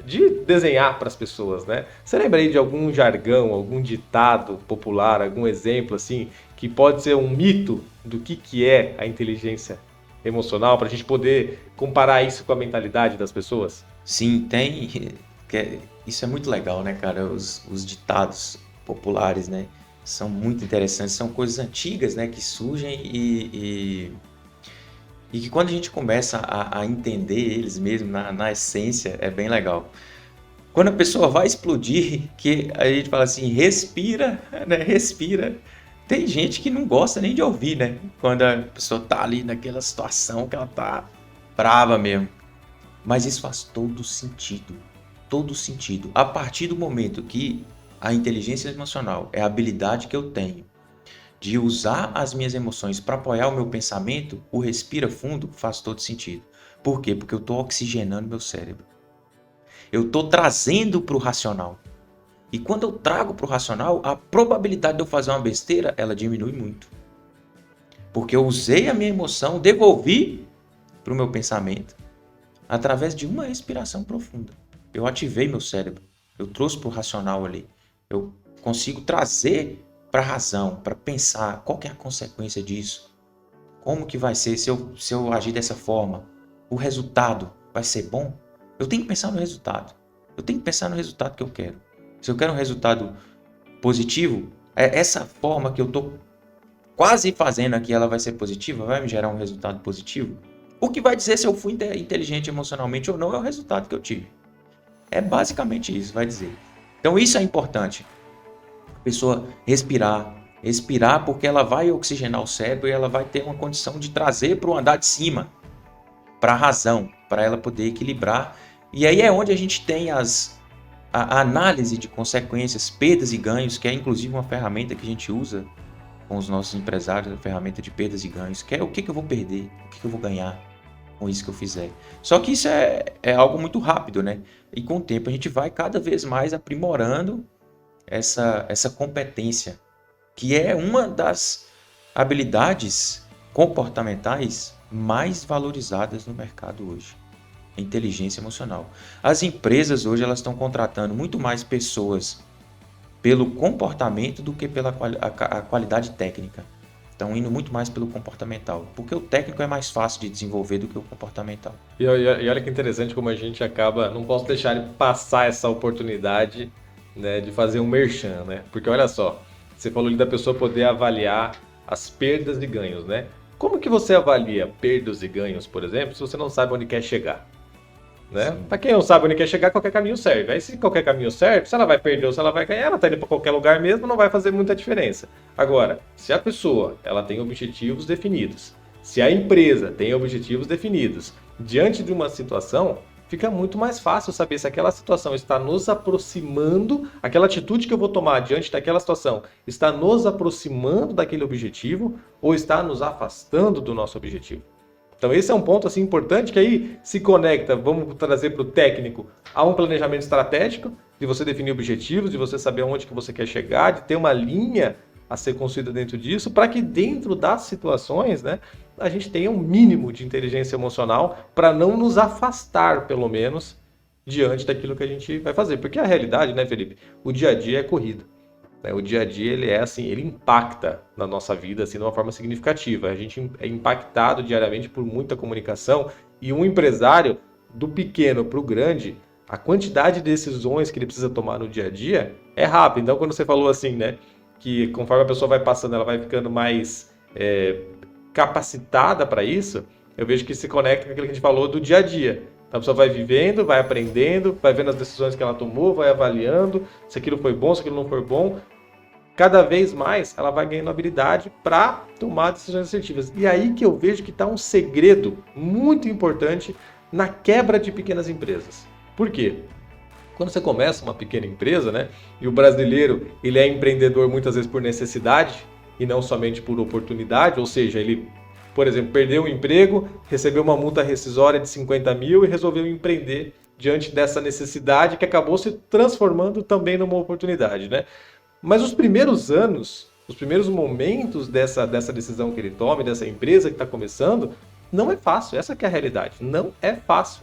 de desenhar para as pessoas, né? Você lembra aí de algum jargão, algum ditado popular, algum exemplo assim, que pode ser um mito do que é a inteligência emocional, para a gente poder comparar isso com a mentalidade das pessoas? Sim, tem. Isso é muito legal, né, cara? Os ditados populares, né? São muito interessantes, são coisas antigas, né, que surgem e que quando a gente começa a entender eles mesmo, na essência, é bem legal. Quando a pessoa vai explodir, que a gente fala assim, respira, né? Respira. Tem gente que não gosta nem de ouvir, né? Quando a pessoa tá ali naquela situação que ela tá brava mesmo. Mas isso faz todo sentido. Todo sentido. A partir do momento que a inteligência emocional é a habilidade que eu tenho de usar as minhas emoções para apoiar o meu pensamento, o respira fundo faz todo sentido. Por quê? Porque eu estou oxigenando meu cérebro. Eu estou trazendo para o racional. E quando eu trago para o racional, a probabilidade de eu fazer uma besteira, ela diminui muito. Porque eu usei a minha emoção, devolvi para o meu pensamento, através de uma respiração profunda. Eu ativei meu cérebro. Eu trouxe para o racional ali. Eu consigo trazer para a razão, para pensar qual que é a consequência disso. Como que vai ser se eu agir dessa forma? O resultado vai ser bom? Eu tenho que pensar no resultado. Eu tenho que pensar no resultado que eu quero. Se eu quero um resultado positivo, essa forma que eu estou quase fazendo aqui, ela vai ser positiva, vai me gerar um resultado positivo. O que vai dizer se eu fui inteligente emocionalmente ou não é o resultado que eu tive. É basicamente isso, vai dizer. Então isso é importante. A pessoa respirar porque ela vai oxigenar o cérebro e ela vai ter uma condição de trazer para o andar de cima, para a razão, para ela poder equilibrar. E aí é onde a gente tem a análise de consequências, perdas e ganhos, que é inclusive uma ferramenta que a gente usa com os nossos empresários, a ferramenta de perdas e ganhos, que é o que eu vou perder, o que eu vou ganhar com isso que eu fizer. Só que isso é algo muito rápido, né? E com o tempo a gente vai cada vez mais aprimorando essa competência, que é uma das habilidades comportamentais mais valorizadas no mercado hoje. A inteligência emocional. As empresas hoje elas estão contratando muito mais pessoas pelo comportamento do que pela a qualidade técnica. Estão indo muito mais pelo comportamental, porque o técnico é mais fácil de desenvolver do que o comportamental. E olha que interessante como a gente acaba, não posso deixar de passar essa oportunidade, né, de fazer um merchan, né? Porque olha só, você falou ali da pessoa poder avaliar as perdas e ganhos, né? Como que você avalia perdas e ganhos, por exemplo, se você não sabe onde quer chegar? Né? Para quem não sabe onde quer chegar, qualquer caminho serve. Aí se qualquer caminho serve, se ela vai perder ou se ela vai ganhar, ela tá indo para qualquer lugar mesmo, não vai fazer muita diferença. Agora, se a pessoa ela tem objetivos definidos, se a empresa tem objetivos definidos, diante de uma situação, fica muito mais fácil saber se aquela situação está nos aproximando, aquela atitude que eu vou tomar diante daquela situação está nos aproximando daquele objetivo ou está nos afastando do nosso objetivo. Então esse é um ponto assim importante que aí se conecta, vamos trazer para o técnico, a um planejamento estratégico, de você definir objetivos, de você saber aonde que você quer chegar, de ter uma linha a ser construída dentro disso, para que dentro das situações, né, a gente tenha um mínimo de inteligência emocional para não nos afastar, pelo menos, diante daquilo que a gente vai fazer. Porque a realidade, né, Felipe, o dia a dia é corrido. O dia a dia ele é assim, ele impacta na nossa vida assim, de uma forma significativa. A gente é impactado diariamente por muita comunicação e um empresário, do pequeno para o grande, a quantidade de decisões que ele precisa tomar no dia a dia é rápida. Então, quando você falou assim, né, que conforme a pessoa vai passando, ela vai ficando mais capacitada para isso, eu vejo que se conecta com aquilo que a gente falou do dia a dia. Então, a pessoa vai vivendo, vai aprendendo, vai vendo as decisões que ela tomou, vai avaliando se aquilo foi bom, se aquilo não foi bom. Cada vez mais ela vai ganhando habilidade para tomar decisões assertivas. E aí que eu vejo que está um segredo muito importante na quebra de pequenas empresas. Por quê? Quando você começa uma pequena empresa, né? E o brasileiro, ele é empreendedor muitas vezes por necessidade e não somente por oportunidade, ou seja, ele, por exemplo, perdeu o emprego, recebeu uma multa rescisória de 50 mil e resolveu empreender diante dessa necessidade que acabou se transformando também numa oportunidade, né? Mas os primeiros anos, os primeiros momentos dessa decisão que ele toma, dessa empresa que está começando, não é fácil, essa que é a realidade, não é fácil.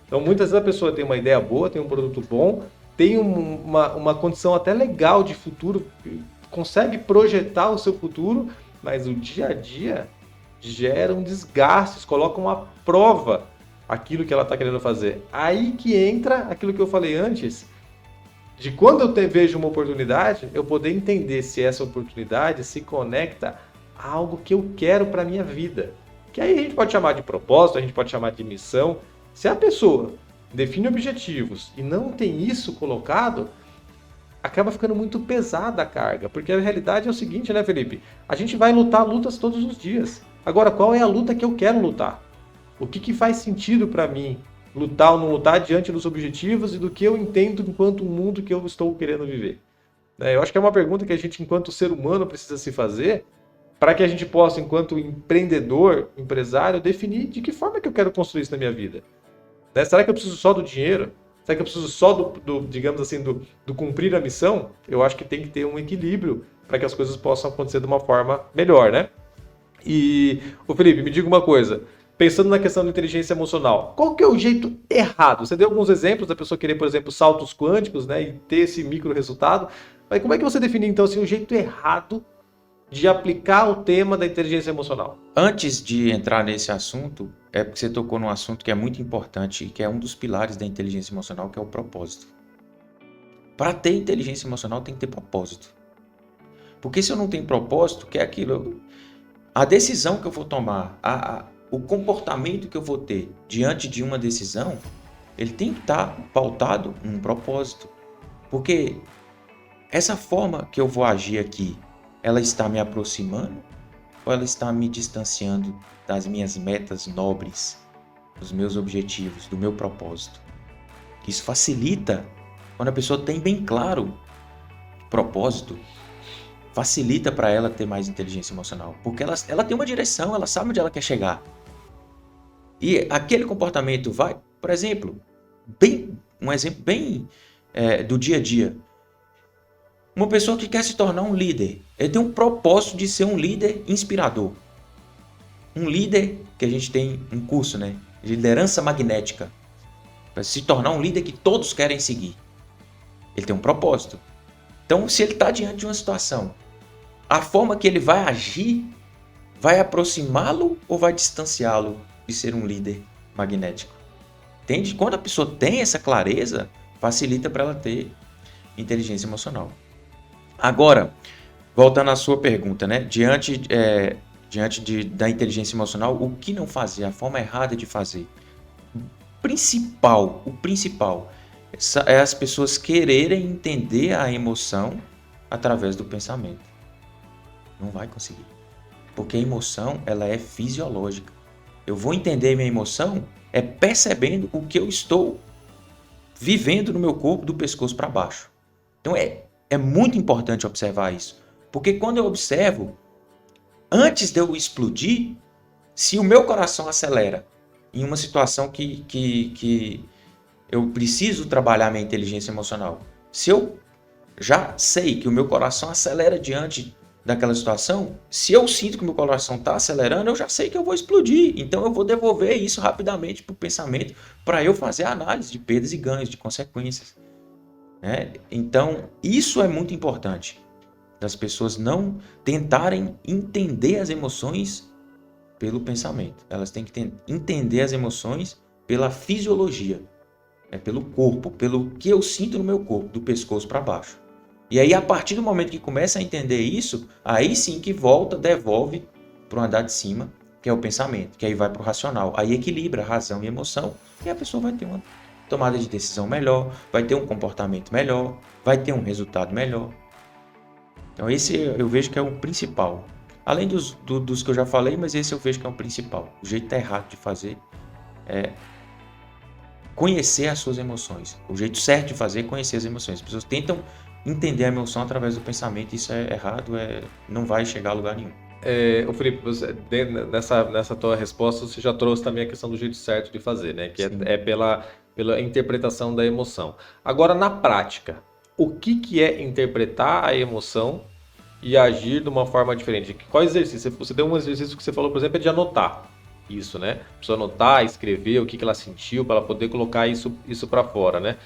Então, muitas vezes a pessoa tem uma ideia boa, tem um produto bom, tem uma condição até legal de futuro, consegue projetar o seu futuro, mas o dia a dia gera um desgaste, coloca uma prova aquilo que ela está querendo fazer. Aí que entra aquilo que eu falei antes, de quando eu vejo uma oportunidade, eu poder entender se essa oportunidade se conecta a algo que eu quero para a minha vida. Que aí a gente pode chamar de propósito, a gente pode chamar de missão. Se a pessoa define objetivos e não tem isso colocado, acaba ficando muito pesada a carga. Porque a realidade é o seguinte, né, Felipe? A gente vai lutar lutas todos os dias. Agora, qual é a luta que eu quero lutar? O que faz sentido para mim lutar ou não lutar diante dos objetivos e do que eu entendo enquanto mundo que eu estou querendo viver? Eu acho que é uma pergunta que a gente, enquanto ser humano, precisa se fazer para que a gente possa, enquanto empreendedor, empresário, definir de que forma que eu quero construir isso na minha vida. Será que eu preciso só do dinheiro? Será que eu preciso só digamos assim, do cumprir a missão? Eu acho que tem que ter um equilíbrio para que as coisas possam acontecer de uma forma melhor, né? E, Felipe, me diga uma coisa. Pensando na questão da inteligência emocional, qual que é o jeito errado? Você deu alguns exemplos da pessoa querer, por exemplo, saltos quânticos, né, e ter esse micro resultado. Mas como é que você define, então, assim, o jeito errado de aplicar o tema da inteligência emocional? Antes de entrar nesse assunto, é porque você tocou num assunto que é muito importante e que é um dos pilares da inteligência emocional, que é o propósito. Para ter inteligência emocional tem que ter propósito. Porque se eu não tenho propósito, que é aquilo, a decisão que eu vou tomar, o comportamento que eu vou ter diante de uma decisão, ele tem que estar pautado num propósito. Porque essa forma que eu vou agir aqui, ela está me aproximando ou ela está me distanciando das minhas metas nobres, dos meus objetivos, do meu propósito? Isso facilita quando a pessoa tem bem claro o propósito, facilita para ela ter mais inteligência emocional, porque ela tem uma direção, ela sabe onde ela quer chegar. E aquele comportamento vai, por exemplo, um exemplo bem do dia a dia. Uma pessoa que quer se tornar um líder, ele tem um propósito de ser um líder inspirador. Um líder, que a gente tem um curso, né, de liderança magnética, para se tornar um líder que todos querem seguir. Ele tem um propósito. Então, se ele está diante de uma situação, a forma que ele vai agir vai aproximá-lo ou vai distanciá-lo de ser um líder magnético? Entende? Quando a pessoa tem essa clareza, facilita para ela ter inteligência emocional. Agora, voltando à sua pergunta, né? Diante da inteligência emocional, o que não fazer? A forma errada de fazer. O principal é as pessoas quererem entender a emoção através do pensamento. Não vai conseguir. Porque a emoção, ela é fisiológica. Eu vou entender minha emoção percebendo o que eu estou vivendo no meu corpo, do pescoço para baixo. Então é muito importante observar isso. Porque quando eu observo, antes de eu explodir, se o meu coração acelera em uma situação que eu preciso trabalhar minha inteligência emocional, se eu já sei que o meu coração acelera diante daquela situação, se eu sinto que o meu coração está acelerando, eu já sei que eu vou explodir. Então eu vou devolver isso rapidamente para o pensamento, para eu fazer a análise de perdas e ganhos, de consequências. Então isso é muito importante, das pessoas não tentarem entender as emoções pelo pensamento. Elas têm que entender as emoções pela fisiologia, pelo corpo, pelo que eu sinto no meu corpo, do pescoço para baixo. E aí, a partir do momento que começa a entender isso, aí sim que devolve para o andar de cima, que é o pensamento, que aí vai para o racional. Aí equilibra razão e emoção, e a pessoa vai ter uma tomada de decisão melhor, vai ter um comportamento melhor, vai ter um resultado melhor. Então esse eu vejo que é o principal. Além dos que eu já falei, mas esse eu vejo que é o principal. O jeito errado de fazer é conhecer as suas emoções. O jeito certo de fazer é conhecer as emoções. As pessoas tentam entender a emoção através do pensamento, isso é errado, não vai chegar a lugar nenhum. Ô Felipe, nessa tua resposta você já trouxe também a questão do jeito certo de fazer, né? Que é pela interpretação da emoção. Agora, na prática, o que é interpretar a emoção e agir de uma forma diferente? Qual exercício? Você deu um exercício que você falou, por exemplo, é de anotar isso, né? A pessoa anotar, escrever o que ela sentiu para ela poder colocar isso para fora, né?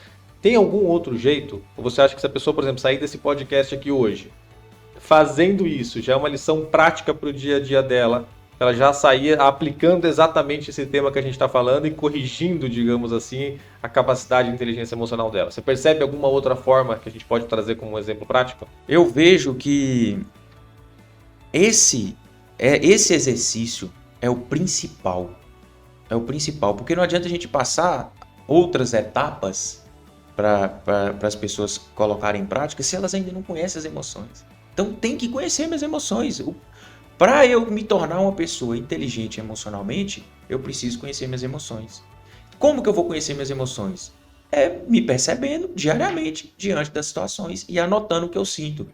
Tem algum outro jeito? Ou você acha que se a pessoa, por exemplo, sair desse podcast aqui hoje, fazendo isso, já é uma lição prática para o dia a dia dela, ela já saía aplicando exatamente esse tema que a gente está falando e corrigindo, digamos assim, a capacidade de inteligência emocional dela? Você percebe alguma outra forma que a gente pode trazer como um exemplo prático? Eu vejo que esse exercício é o principal. É o principal, porque não adianta a gente passar outras etapas para as pessoas colocarem em prática se elas ainda não conhecem as emoções. Então tem que conhecer minhas emoções. Para eu me tornar uma pessoa inteligente emocionalmente, eu preciso conhecer minhas emoções. Como que eu vou conhecer minhas emoções? É me percebendo diariamente diante das situações e anotando o que eu sinto.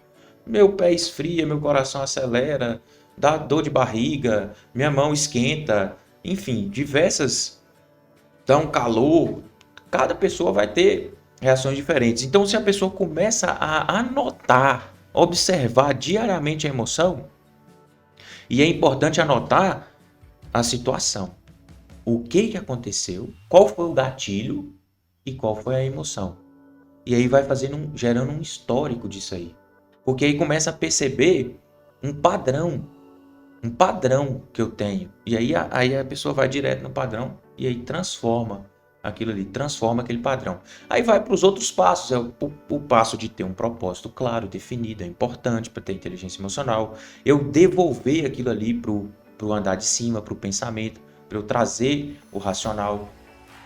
Meu pé esfria, meu coração acelera, dá dor de barriga, minha mão esquenta, enfim, dá um calor. Cada pessoa vai ter reações diferentes. Então, se a pessoa começa a anotar, observar diariamente a emoção, e é importante anotar a situação. O que aconteceu, qual foi o gatilho e qual foi a emoção. E aí vai gerando um histórico disso aí. Porque aí começa a perceber um padrão que eu tenho. E aí a pessoa vai direto no padrão e aí transforma aquilo ali, transforma aquele padrão. Aí vai para os outros passos, o passo de ter um propósito claro, definido, é importante para ter inteligência emocional. Eu devolver aquilo ali para o andar de cima, para o pensamento, para eu trazer o racional.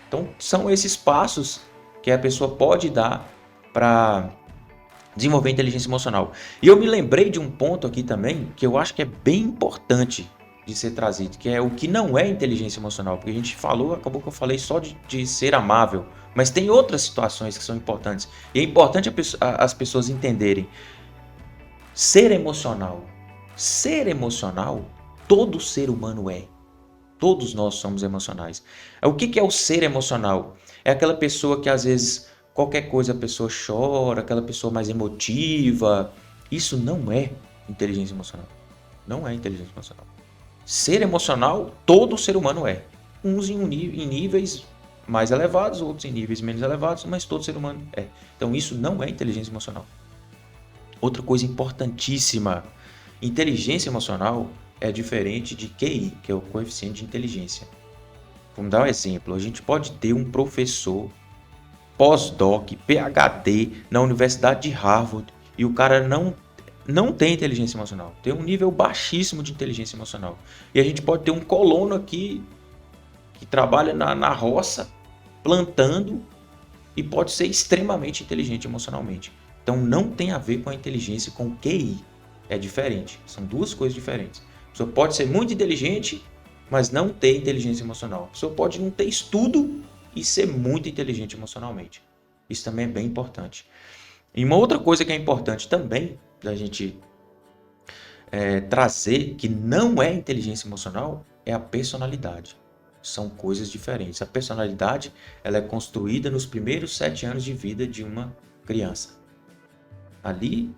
Então são esses passos que a pessoa pode dar para desenvolver inteligência emocional. E eu me lembrei de um ponto aqui também que eu acho que é bem importante de ser trazido, que é o que não é inteligência emocional, porque a gente falou, acabou que eu falei só de ser amável, mas tem outras situações que são importantes, e é importante as pessoas entenderem. Ser emocional, todo ser humano é. Todos nós somos emocionais. O que é o ser emocional? É aquela pessoa que às vezes qualquer coisa a pessoa chora, aquela pessoa mais emotiva. Isso não é inteligência emocional. Não é inteligência emocional. Ser emocional, todo ser humano é. Uns em níveis mais elevados, outros em níveis menos elevados, mas todo ser humano é. Então isso não é inteligência emocional. Outra coisa importantíssima, inteligência emocional é diferente de QI, que é o coeficiente de inteligência. Vamos dar um exemplo. A gente pode ter um professor pós-doc, PhD, na Universidade de Harvard, e o cara não tem inteligência emocional. Tem um nível baixíssimo de inteligência emocional. E a gente pode ter um colono aqui que trabalha na roça, plantando, e pode ser extremamente inteligente emocionalmente. Então não tem a ver com a inteligência, com o QI. É diferente. São duas coisas diferentes. A pessoa pode ser muito inteligente, mas não ter inteligência emocional. A pessoa pode não ter estudo e ser muito inteligente emocionalmente. Isso também é bem importante. E uma outra coisa que é importante também da gente trazer, que não é inteligência emocional, é a personalidade. São coisas diferentes. A personalidade ela é construída nos primeiros 7 anos de vida de uma criança. Ali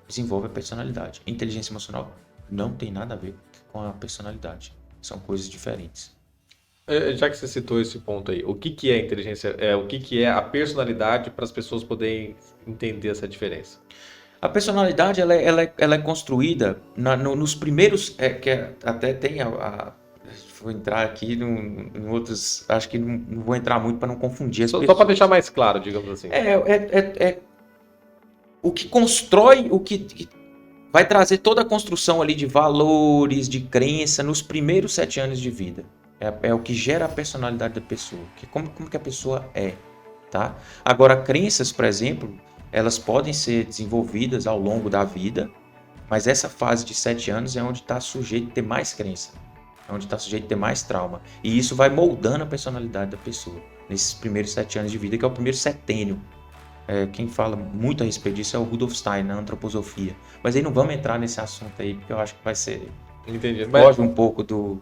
desenvolve a personalidade. A inteligência emocional não tem nada a ver com a personalidade. São coisas diferentes. Já que você citou esse ponto aí, o que é inteligência? O que é a personalidade para as pessoas poderem entender essa diferença? A personalidade ela é construída nos primeiros, até tem vou entrar aqui em outros, acho que não vou entrar muito para não confundir as pessoas. Só para deixar mais claro, digamos assim. O que constrói, o que vai trazer toda a construção ali de valores, de crença nos primeiros 7 anos de vida. É o que gera a personalidade da pessoa, como que a pessoa é, tá? Agora, crenças, por exemplo, elas podem ser desenvolvidas ao longo da vida, mas essa fase de 7 anos é onde está sujeito a ter mais crença, é onde está sujeito a ter mais trauma. E isso vai moldando a personalidade da pessoa. nesses primeiros 7 anos de vida, que é o primeiro setênio. Quem fala muito a respeito disso é o Rudolf Steiner, na antroposofia. Mas aí não vamos entrar nesse assunto aí, porque eu acho que vai ser... Entendi. Foge um pouco do...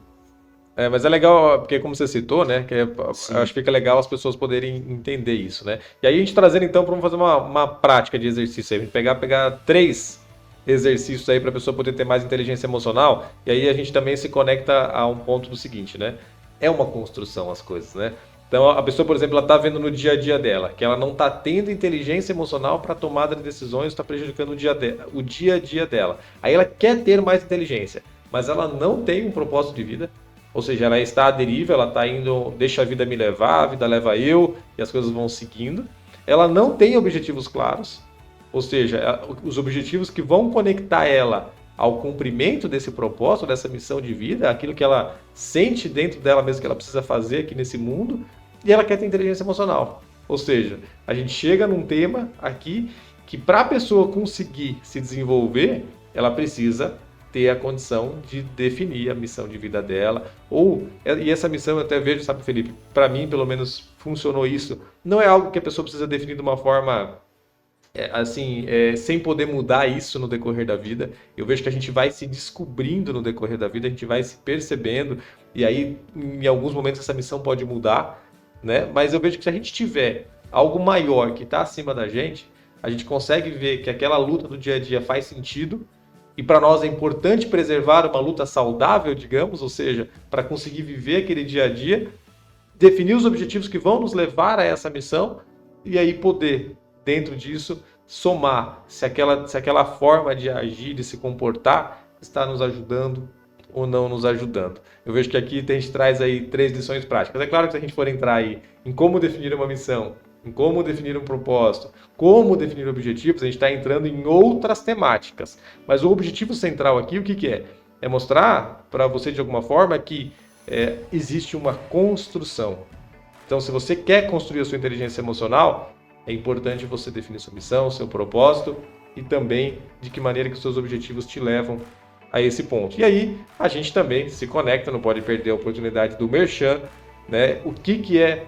Mas é legal, porque como você citou, né, Sim. eu acho que fica legal as pessoas poderem entender isso, né? E aí a gente trazendo então, vamos fazer uma prática de exercício aí, a gente pegar 3 exercícios aí para a pessoa poder ter mais inteligência emocional, e aí a gente também se conecta a um ponto do seguinte, né? É uma construção as coisas, né? Então a pessoa, por exemplo, ela está vendo no dia a dia dela que ela não está tendo inteligência emocional para tomada de decisões, está prejudicando o dia a dia dela. Aí ela quer ter mais inteligência, mas ela não tem um propósito de vida. Ou seja, ela está à deriva, ela está indo, deixa a vida me levar, a vida leva eu, e as coisas vão seguindo. Ela não tem objetivos claros, ou seja, os objetivos que vão conectar ela ao cumprimento desse propósito, dessa missão de vida, aquilo que ela sente dentro dela mesmo que ela precisa fazer aqui nesse mundo, e ela quer ter inteligência emocional. Ou seja, a gente chega num tema aqui que para a pessoa conseguir se desenvolver, ela precisa ter a condição de definir a missão de vida dela, e essa missão eu até vejo, sabe, Felipe, para mim pelo menos funcionou isso, não é algo que a pessoa precisa definir de uma forma sem poder mudar isso no decorrer da vida. Eu vejo que a gente vai se descobrindo no decorrer da vida, a gente vai se percebendo, e aí em alguns momentos essa missão pode mudar, né? Mas eu vejo que se a gente tiver algo maior que está acima da gente, a gente consegue ver que aquela luta do dia a dia faz sentido, e para nós é importante preservar uma luta saudável, digamos, ou seja, para conseguir viver aquele dia a dia, definir os objetivos que vão nos levar a essa missão e aí poder, dentro disso, somar se aquela forma de agir, de se comportar, está nos ajudando ou não nos ajudando. Eu vejo que aqui a gente traz aí 3 lições práticas. É claro que se a gente for entrar aí em como definir uma missão, em como definir um propósito, como definir objetivos, a gente está entrando em outras temáticas. Mas o objetivo central aqui, o que é? É mostrar para você, de alguma forma, que existe uma construção. Então, se você quer construir a sua inteligência emocional, é importante você definir sua missão, seu propósito e também de que maneira que os seus objetivos te levam a esse ponto. E aí, a gente também se conecta, não pode perder a oportunidade do merchan, né? O que é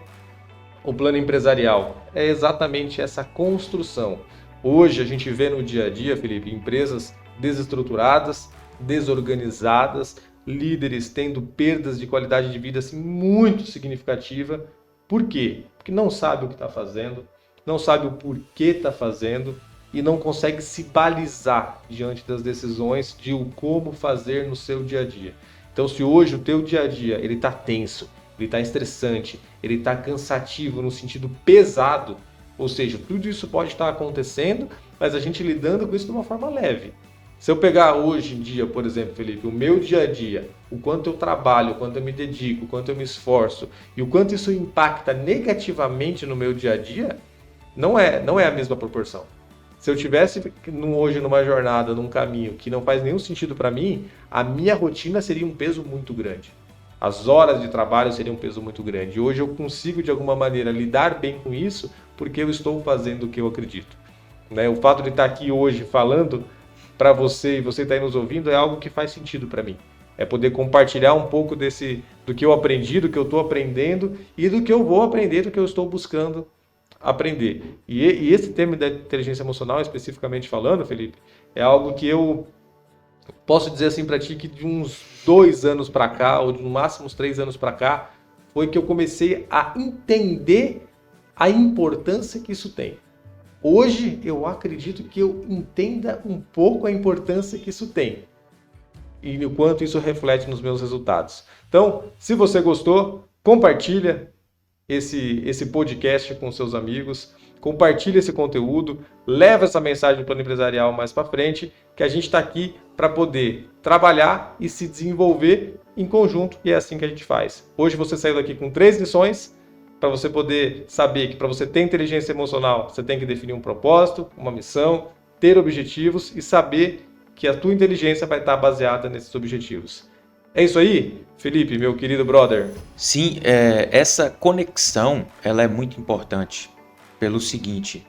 o plano empresarial? É exatamente essa construção. Hoje a gente vê no dia a dia, Felipe, empresas desestruturadas, desorganizadas, líderes tendo perdas de qualidade de vida assim, muito significativa. Por quê? Porque não sabe o que está fazendo, não sabe o porquê está fazendo e não consegue se balizar diante das decisões de o como fazer no seu dia a dia. Então, se hoje o teu dia a dia ele está tenso, ele está estressante, ele está cansativo no sentido pesado, ou seja, tudo isso pode estar acontecendo, mas a gente lidando com isso de uma forma leve. Se eu pegar hoje em dia, por exemplo, Felipe, o meu dia a dia, o quanto eu trabalho, o quanto eu me dedico, o quanto eu me esforço e o quanto isso impacta negativamente no meu dia a dia, não é a mesma proporção. Se eu tivesse hoje numa jornada, num caminho que não faz nenhum sentido para mim, a minha rotina seria um peso muito grande. As horas de trabalho seriam um peso muito grande. Hoje eu consigo, de alguma maneira, lidar bem com isso porque eu estou fazendo o que eu acredito. Né? O fato de estar aqui hoje falando para você e você está aí nos ouvindo é algo que faz sentido para mim. É poder compartilhar um pouco do que eu aprendi, do que eu estou aprendendo e do que eu vou aprender, do que eu estou buscando aprender. E esse tema da inteligência emocional, especificamente falando, Felipe, é algo que eu posso dizer assim para ti que de uns 2 anos para cá, ou de no máximo uns 3 anos para cá, foi que eu comecei a entender a importância que isso tem. Hoje eu acredito que eu entenda um pouco a importância que isso tem e o quanto isso reflete nos meus resultados. Então, se você gostou, compartilha esse podcast com seus amigos, compartilha esse conteúdo, leva essa mensagem do plano empresarial mais para frente, que a gente está aqui para poder trabalhar e se desenvolver em conjunto, e é assim que a gente faz. Hoje você saiu daqui com 3 lições, para você poder saber que para você ter inteligência emocional, você tem que definir um propósito, uma missão, ter objetivos e saber que a tua inteligência vai estar baseada nesses objetivos. É isso aí, Felipe, meu querido brother? Sim, essa conexão ela é muito importante pelo seguinte,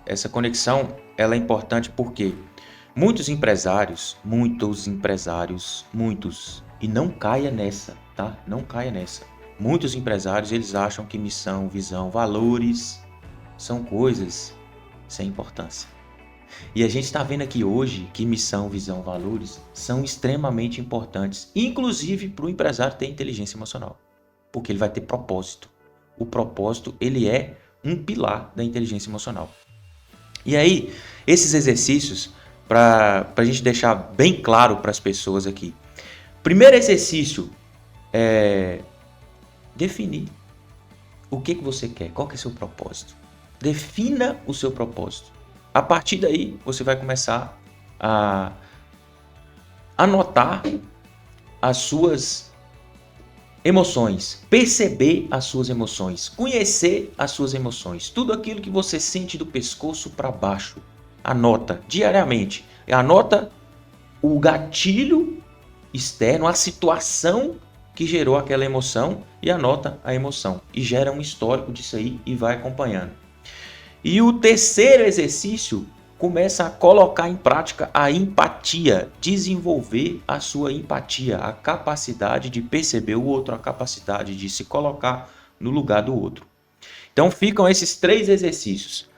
essa conexão ela é importante porque muitos, e não caia nessa, tá? Não caia nessa. Muitos empresários, eles acham que missão, visão, valores são coisas sem importância. E a gente está vendo aqui hoje que missão, visão, valores são extremamente importantes, inclusive para o empresário ter inteligência emocional, porque ele vai ter propósito. O propósito, ele é um pilar da inteligência emocional. E aí, esses exercícios, para a gente deixar bem claro para as pessoas aqui. Primeiro exercício é definir o que você quer, qual que é o seu propósito. Defina o seu propósito. A partir daí, você vai começar a anotar as suas emoções, perceber as suas emoções, conhecer as suas emoções. Tudo aquilo que você sente do pescoço para baixo, anota diariamente. Anota o gatilho externo, a situação que gerou aquela emoção e anota a emoção. E gera um histórico disso aí e vai acompanhando. E o terceiro exercício, começa a colocar em prática a empatia, desenvolver a sua empatia, a capacidade de perceber o outro, a capacidade de se colocar no lugar do outro. Então ficam esses 3 exercícios.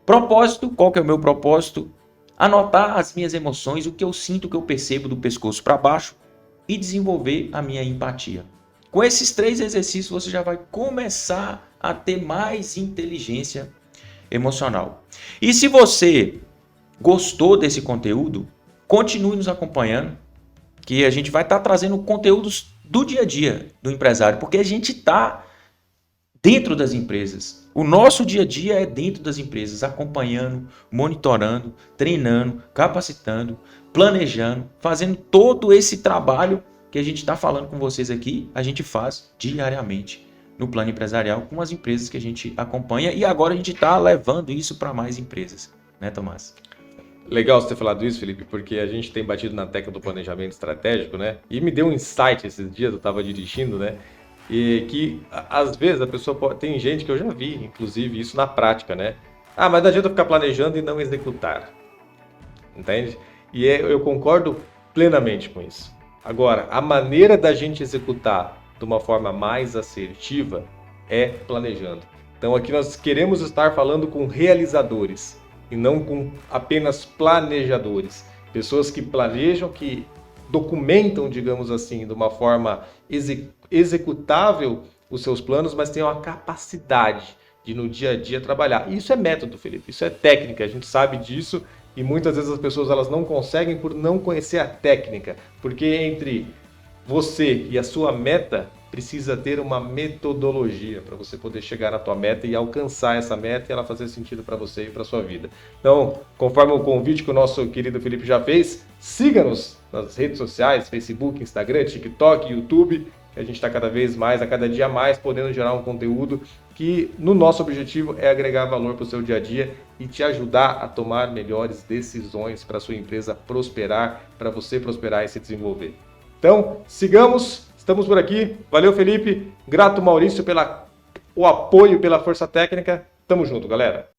Propósito, qual que é o meu propósito? Anotar as minhas emoções, o que eu sinto, o que eu percebo do pescoço para baixo e desenvolver a minha empatia. Com esses 3 exercícios você já vai começar a ter mais inteligência emocional. E se você gostou desse conteúdo, continue nos acompanhando, que a gente vai estar trazendo conteúdos do dia a dia do empresário, porque a gente está dentro das empresas. O nosso dia a dia é dentro das empresas, acompanhando, monitorando, treinando, capacitando, planejando, fazendo todo esse trabalho que a gente está falando com vocês aqui, a gente faz diariamente no plano empresarial com as empresas que a gente acompanha, e agora a gente está levando isso para mais empresas, né, Tomás? Legal você ter falado isso, Felipe, porque a gente tem batido na tecla do planejamento estratégico, né? E me deu um insight esses dias, eu estava dirigindo, né? E que às vezes a pessoa pode... Tem gente que eu já vi, inclusive, isso na prática, né? Ah, mas não adianta ficar planejando e não executar. Entende? E eu concordo plenamente com isso. Agora, a maneira da gente executar de uma forma mais assertiva é planejando. Então aqui nós queremos estar falando com realizadores e não com apenas planejadores. Pessoas que planejam, que documentam, digamos assim, de uma forma executável os seus planos, mas tenham a capacidade de no dia a dia trabalhar. E isso é método, Felipe, isso é técnica, a gente sabe disso e muitas vezes as pessoas elas não conseguem por não conhecer a técnica, porque entre você e a sua meta precisa ter uma metodologia para você poder chegar na tua meta e alcançar essa meta e ela fazer sentido para você e para sua vida. Então, conforme o convite que o nosso querido Felipe já fez, siga-nos nas redes sociais, Facebook, Instagram, TikTok, YouTube, que a gente está cada vez mais, a cada dia mais, podendo gerar um conteúdo que no nosso objetivo é agregar valor para o seu dia a dia e te ajudar a tomar melhores decisões para a sua empresa prosperar, para você prosperar e se desenvolver. Então, sigamos, estamos por aqui. Valeu, Felipe. Grato, Maurício, pelo apoio, pela força técnica. Tamo junto, galera.